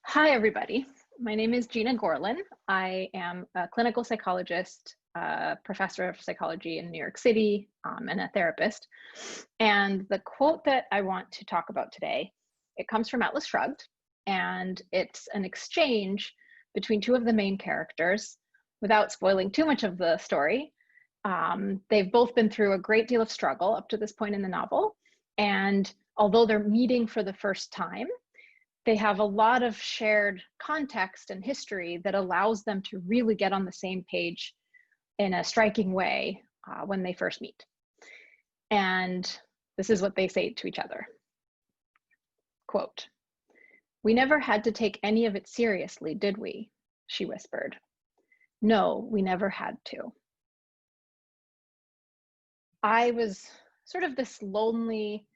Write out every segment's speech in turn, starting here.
Hi, everybody. My name is Gena Gorlin. I am a clinical psychologist, a professor of psychology in New York City, and a therapist. And the quote that I want to talk about today, it comes from Atlas Shrugged, and it's an exchange between two of the main characters. Without spoiling too much of the story, they've both been through a great deal of struggle up to this point in the novel. And although they're meeting for the first time, they have a lot of shared context and history that allows them to really get on the same page in a striking way when they first meet. And this is what they say to each other. Quote, "We never had to take any of it seriously, did we?" she whispered. "No, we never had to." I was sort of this lonely,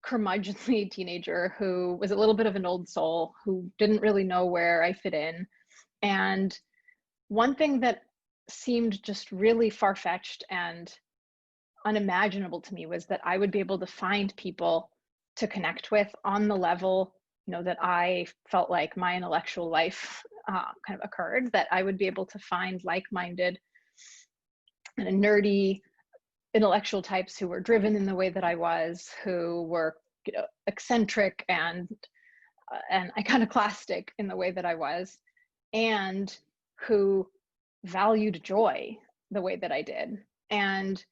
curmudgeonly teenager who was a little bit of an old soul, who didn't really know where I fit in. And one thing that seemed just really far-fetched and unimaginable to me was that I would be able to find people to connect with on the level, that I felt like my intellectual life kind of occurred, that I would be able to find like-minded and nerdy intellectual types who were driven in the way that I was, who were eccentric and iconoclastic in the way that I was, and who valued joy the way that I did. And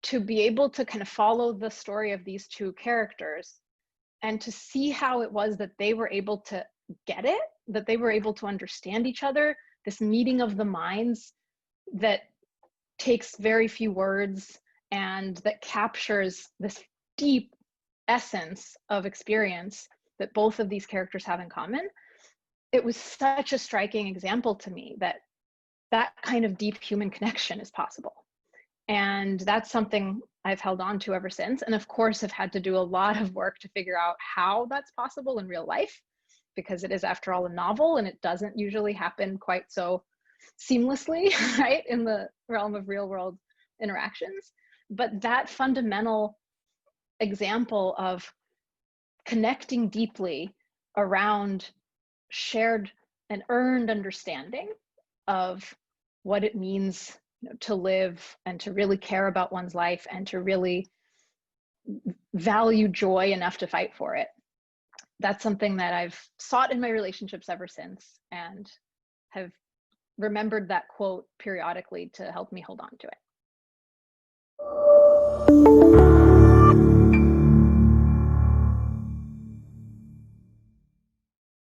to be able to kind of follow the story of these two characters and to see how it was that they were able to get it, that they were able to understand each other, this meeting of the minds that takes very few words and that captures this deep essence of experience that both of these characters have in common. It was such a striking example to me that that kind of deep human connection is possible. And that's something I've held on to ever since. And of course, have had to do a lot of work to figure out how that's possible in real life, because it is, after all, a novel and it doesn't usually happen quite so seamlessly, right, in the realm of real world interactions. But that fundamental example of connecting deeply around shared and earned understanding of what it means to live and to really care about one's life and to really value joy enough to fight for it. That's something that I've sought in my relationships ever since, and have remembered that quote periodically to help me hold on to it.